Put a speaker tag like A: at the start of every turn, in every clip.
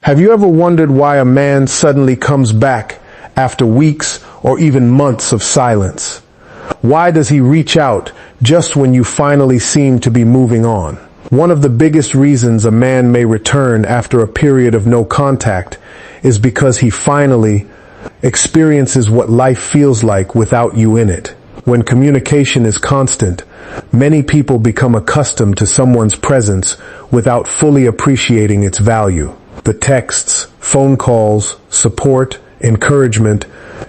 A: Have you ever wondered why a man suddenly comes back after weeks or even months of silence? Why does he reach out just when you finally seem to be moving on? One of the biggest reasons a man may return after a period of no contact is because he finally experiences what life feels like without you in it. When communication is constant, many people become accustomed to someone's presence without fully appreciating its value. The texts, phone calls, support, encouragement,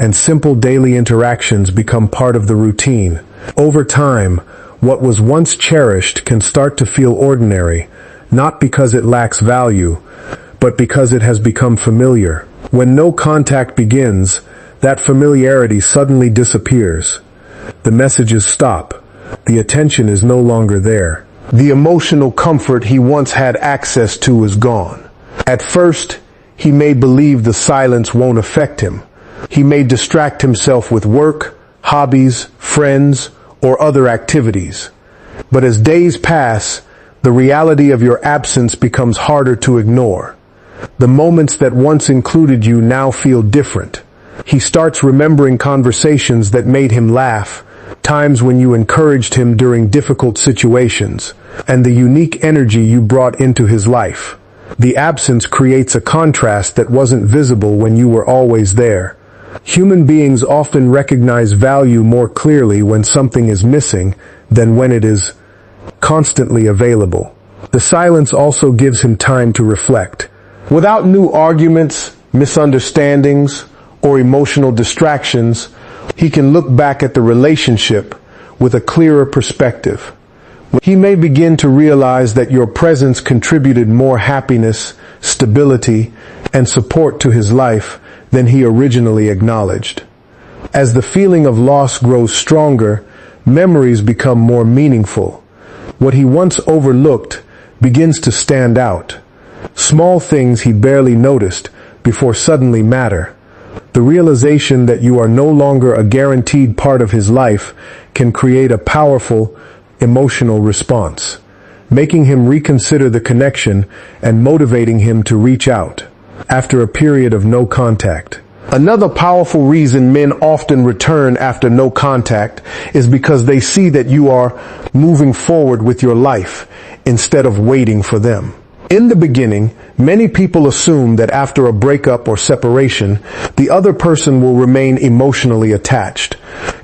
A: and simple daily interactions become part of the routine. Over time, what was once cherished can start to feel ordinary, not because it lacks value, but because it has become familiar. When no contact begins, that familiarity suddenly disappears. The messages stop. The attention is no longer there. The emotional comfort he once had access to is gone. At first, he may believe the silence won't affect him. He may distract himself with work, hobbies, friends, or other activities. But as days pass, the reality of your absence becomes harder to ignore. The moments that once included you now feel different. He starts remembering conversations that made him laugh, times when you encouraged him during difficult situations, and the unique energy you brought into his life. The absence creates a contrast that wasn't visible when you were always there. Human beings often recognize value more clearly when something is missing than when it is constantly available. The silence also gives him time to reflect. Without new arguments, misunderstandings, or emotional distractions, he can look back at the relationship with a clearer perspective. He may begin to realize that your presence contributed more happiness, stability, and support to his life than he originally acknowledged. As the feeling of loss grows stronger, memories become more meaningful. What he once overlooked begins to stand out. Small things he barely noticed before suddenly matter. The realization that you are no longer a guaranteed part of his life can create a powerful emotional response, making him reconsider the connection and motivating him to reach out after a period of no contact. Another powerful reason men often return after no contact is because they see that you are moving forward with your life instead of waiting for them. In the beginning, many people assume that after a breakup or separation, the other person will remain emotionally attached,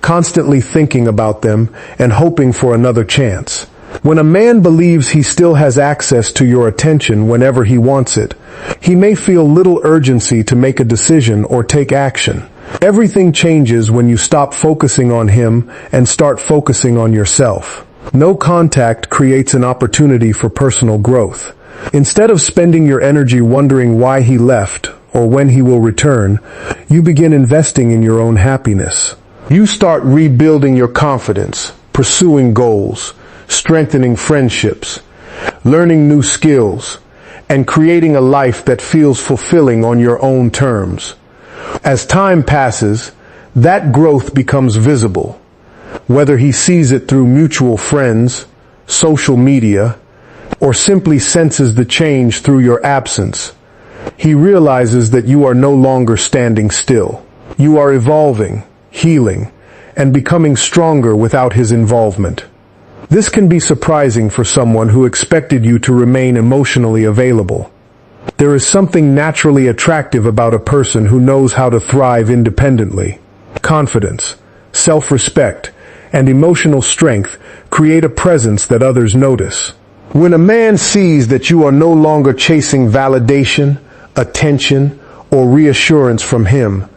A: constantly thinking about them and hoping for another chance. When a man believes he still has access to your attention whenever he wants it, he may feel little urgency to make a decision or take action. Everything changes when you stop focusing on him and start focusing on yourself. No contact creates an opportunity for personal growth. Instead of spending your energy wondering why he left or when he will return, you begin investing in your own happiness. You start rebuilding your confidence, pursuing goals, strengthening friendships, learning new skills, and creating a life that feels fulfilling on your own terms. As time passes, that growth becomes visible. Whether he sees it through mutual friends, social media, or simply senses the change through your absence, he realizes that you are no longer standing still. You are evolving, healing, and becoming stronger without his involvement. This can be surprising for someone who expected you to remain emotionally available. There is something naturally attractive about a person who knows how to thrive independently. Confidence, self-respect, and emotional strength create a presence that others notice. When a man sees that you are no longer chasing validation, attention, or reassurance from him,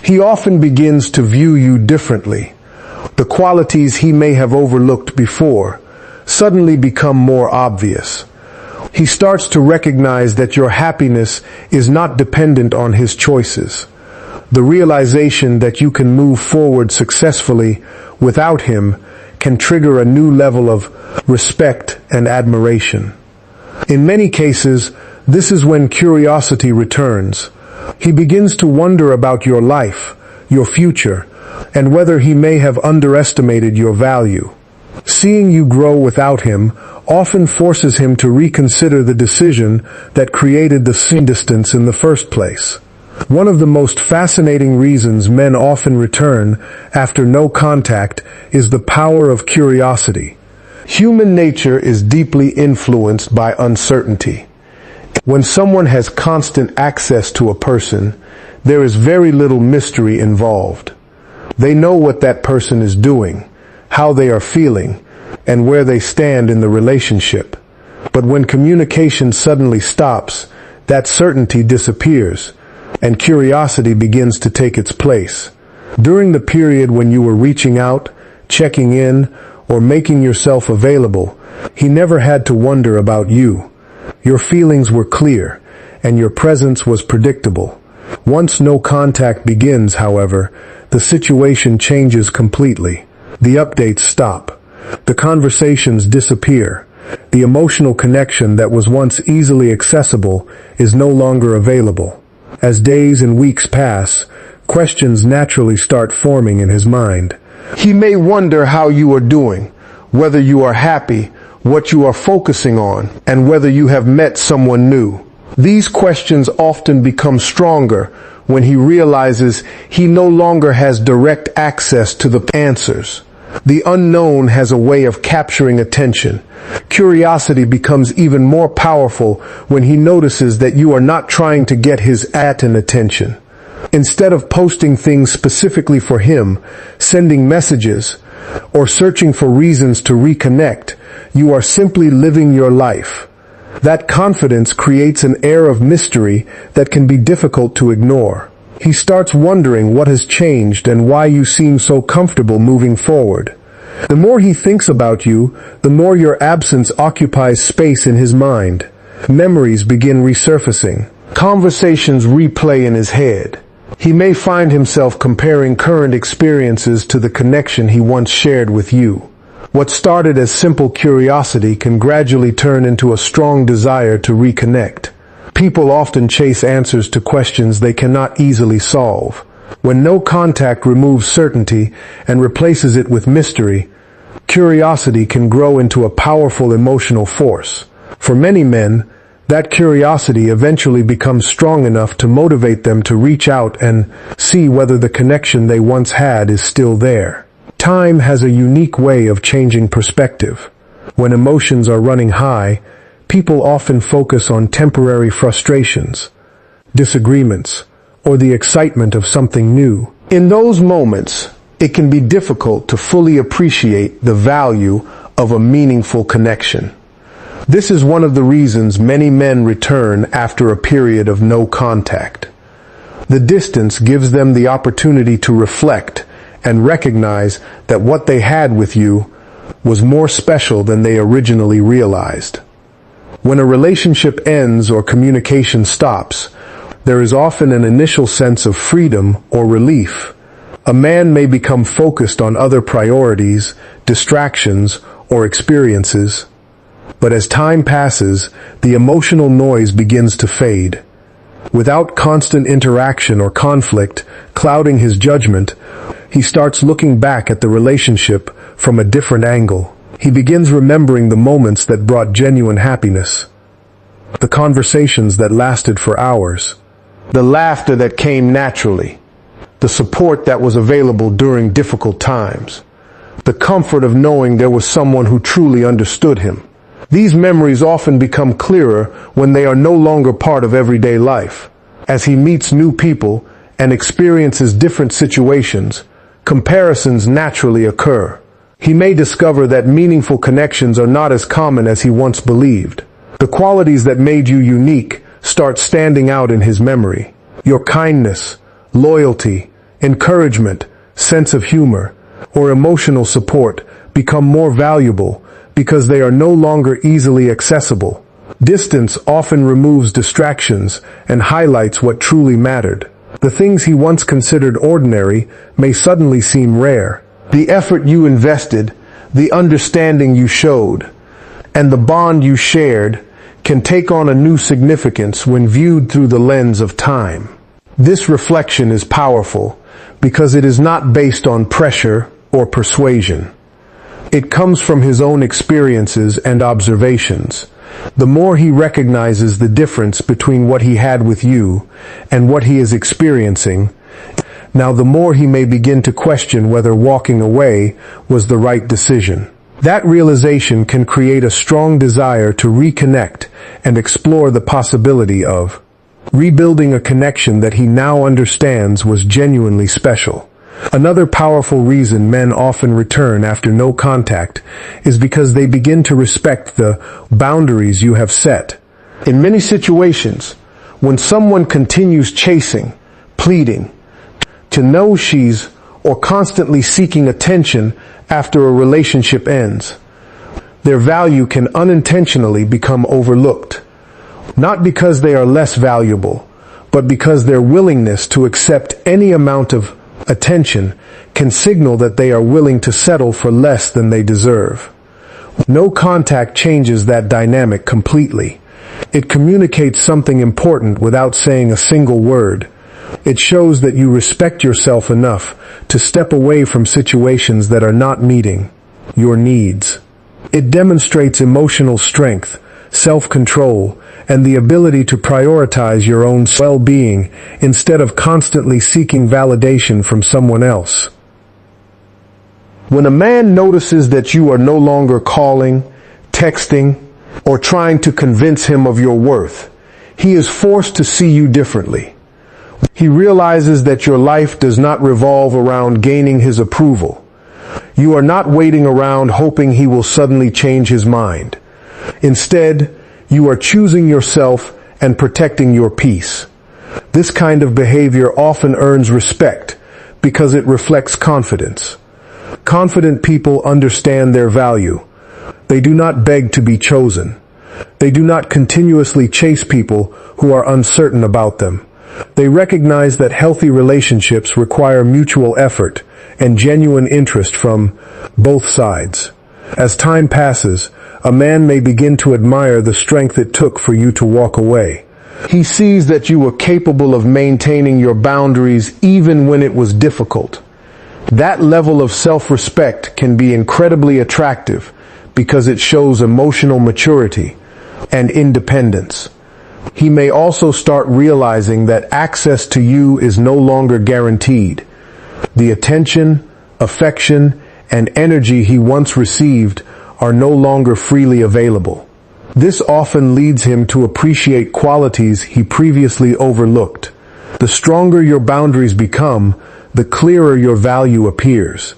A: he often begins to view you differently. The qualities he may have overlooked before suddenly become more obvious. He starts to recognize that your happiness is not dependent on his choices. The realization that you can move forward successfully without him can trigger a new level of respect and admiration. In many cases, this is when curiosity returns. He begins to wonder about your life, your future, and whether he may have underestimated your value. Seeing you grow without him often forces him to reconsider the decision that created the distance in the first place. One of the most fascinating reasons men often return after no contact is the power of curiosity. Human nature is deeply influenced by uncertainty. When someone has constant access to a person, there is very little mystery involved. They know what that person is doing, how they are feeling, and where they stand in the relationship. But when communication suddenly stops, that certainty disappears, and curiosity begins to take its place. During the period when you were reaching out, checking in, or making yourself available, he never had to wonder about you. Your feelings were clear, and your presence was predictable. Once no contact begins, however, the situation changes completely. The updates stop. The conversations disappear. The emotional connection that was once easily accessible is no longer available. As days and weeks pass, questions naturally start forming in his mind. He may wonder how you are doing, whether you are happy, what you are focusing on, and whether you have met someone new. These questions often become stronger when he realizes he no longer has direct access to the answers. The unknown has a way of capturing attention. Curiosity becomes even more powerful when he notices that you are not trying to get his attention. Instead of posting things specifically for him, sending messages, or searching for reasons to reconnect, you are simply living your life. That confidence creates an air of mystery that can be difficult to ignore. He starts wondering what has changed and why you seem so comfortable moving forward. The more he thinks about you, the more your absence occupies space in his mind. Memories begin resurfacing. Conversations replay in his head. He may find himself comparing current experiences to the connection he once shared with you. What started as simple curiosity can gradually turn into a strong desire to reconnect. People often chase answers to questions they cannot easily solve. When no contact removes certainty and replaces it with mystery, curiosity can grow into a powerful emotional force. For many men, that curiosity eventually becomes strong enough to motivate them to reach out and see whether the connection they once had is still there. Time has a unique way of changing perspective. When emotions are running high, people often focus on temporary frustrations, disagreements, or the excitement of something new. In those moments, it can be difficult to fully appreciate the value of a meaningful connection. This is one of the reasons many men return after a period of no contact. The distance gives them the opportunity to reflect and recognize that what they had with you was more special than they originally realized. When a relationship ends or communication stops, there is often an initial sense of freedom or relief. A man may become focused on other priorities, distractions, or experiences. But as time passes, the emotional noise begins to fade. Without constant interaction or conflict clouding his judgment, he starts looking back at the relationship from a different angle. He begins remembering the moments that brought genuine happiness, the conversations that lasted for hours, the laughter that came naturally, the support that was available during difficult times, the comfort of knowing there was someone who truly understood him. These memories often become clearer when they are no longer part of everyday life. As he meets new people and experiences different situations, comparisons naturally occur. He may discover that meaningful connections are not as common as he once believed. The qualities that made you unique start standing out in his memory. Your kindness, loyalty, encouragement, sense of humor, or emotional support become more valuable because they are no longer easily accessible. Distance often removes distractions and highlights what truly mattered. The things he once considered ordinary may suddenly seem rare. The effort you invested, the understanding you showed, and the bond you shared can take on a new significance when viewed through the lens of time. This reflection is powerful because it is not based on pressure or persuasion. It comes from his own experiences and observations. The more he recognizes the difference between what he had with you and what he is experiencing, now the more he may begin to question whether walking away was the right decision. That realization can create a strong desire to reconnect and explore the possibility of rebuilding a connection that he now understands was genuinely special. Another powerful reason men often return after no contact is because they begin to respect the boundaries you have set. In many situations, when someone continues chasing, pleading, to know she's or constantly seeking attention after a relationship ends, their value can unintentionally become overlooked. Not because they are less valuable, but because their willingness to accept any amount of attention can signal that they are willing to settle for less than they deserve. No contact changes that dynamic completely. It communicates something important without saying a single word. It shows that you respect yourself enough to step away from situations that are not meeting your needs. It demonstrates emotional strength, self-control, and the ability to prioritize your own well-being instead of constantly seeking validation from someone else. When a man notices that you are no longer calling, texting, or trying to convince him of your worth, he is forced to see you differently. He realizes that your life does not revolve around gaining his approval. You are not waiting around hoping he will suddenly change his mind. Instead, you are choosing yourself and protecting your peace. This kind of behavior often earns respect because it reflects confidence. Confident people understand their value. They do not beg to be chosen. They do not continuously chase people who are uncertain about them. They recognize that healthy relationships require mutual effort and genuine interest from both sides. As time passes, a man may begin to admire the strength it took for you to walk away. He sees that you were capable of maintaining your boundaries even when it was difficult. That level of self-respect can be incredibly attractive because it shows emotional maturity and independence. He may also start realizing that access to you is no longer guaranteed. The attention, affection, and energy he once received are no longer freely available. This often leads him to appreciate qualities he previously overlooked. The stronger your boundaries become, the clearer your value appears.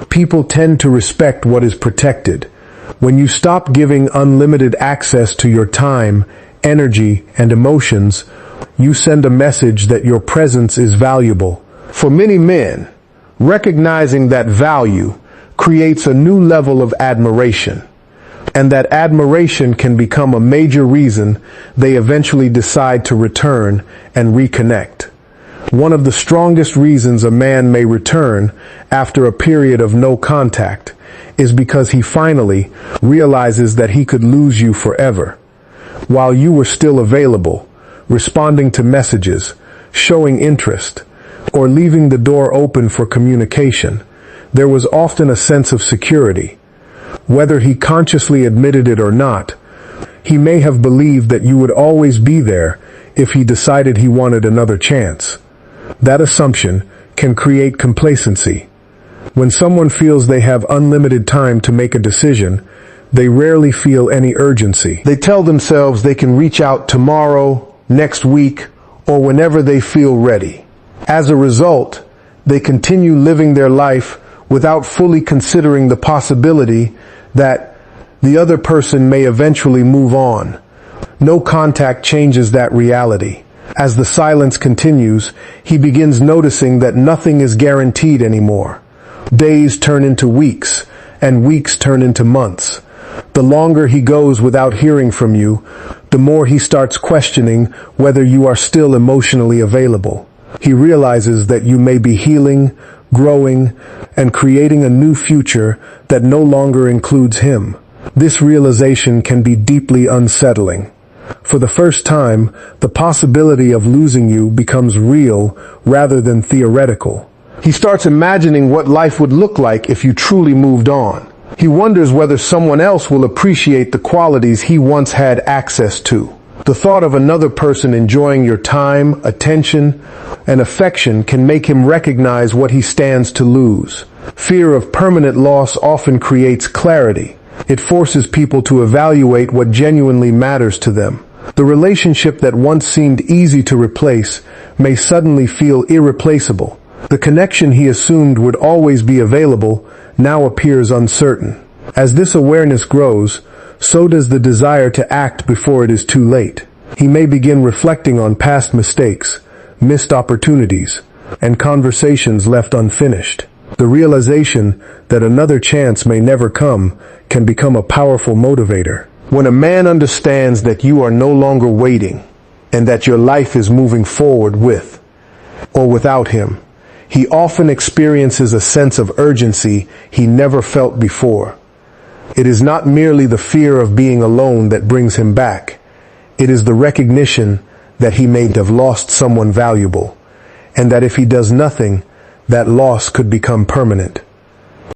A: People tend to respect what is protected. When you stop giving unlimited access to your time, energy, and emotions, you send a message that your presence is valuable. For many men, recognizing that value creates a new level of admiration, and that admiration can become a major reason they eventually decide to return and reconnect. One of the strongest reasons a man may return after a period of no contact is because he finally realizes that he could lose you forever. While you were still available, responding to messages, showing interest, or leaving the door open for communication, there was often a sense of security. Whether he consciously admitted it or not, he may have believed that you would always be there if he decided he wanted another chance. That assumption can create complacency. When someone feels they have unlimited time to make a decision, they rarely feel any urgency. They tell themselves they can reach out tomorrow, next week, or whenever they feel ready. As a result, they continue living their life without fully considering the possibility that the other person may eventually move on. No contact changes that reality. As the silence continues, he begins noticing that nothing is guaranteed anymore. Days turn into weeks, and weeks turn into months. The longer he goes without hearing from you, the more he starts questioning whether you are still emotionally available. He realizes that you may be healing, growing, and creating a new future that no longer includes him. This realization can be deeply unsettling. For the first time, the possibility of losing you becomes real rather than theoretical. He starts imagining what life would look like if you truly moved on. He wonders whether someone else will appreciate the qualities he once had access to. The thought of another person enjoying your time, attention, and affection can make him recognize what he stands to lose. Fear of permanent loss often creates clarity. It forces people to evaluate what genuinely matters to them. The relationship that once seemed easy to replace may suddenly feel irreplaceable. The connection he assumed would always be available now appears uncertain. As this awareness grows, so does the desire to act before it is too late. He may begin reflecting on past mistakes, missed opportunities, and conversations left unfinished. The realization that another chance may never come can become a powerful motivator. When a man understands that you are no longer waiting and that your life is moving forward with or without him, he often experiences a sense of urgency he never felt before. It is not merely the fear of being alone that brings him back. It is the recognition that he may have lost someone valuable, and that if he does nothing, that loss could become permanent.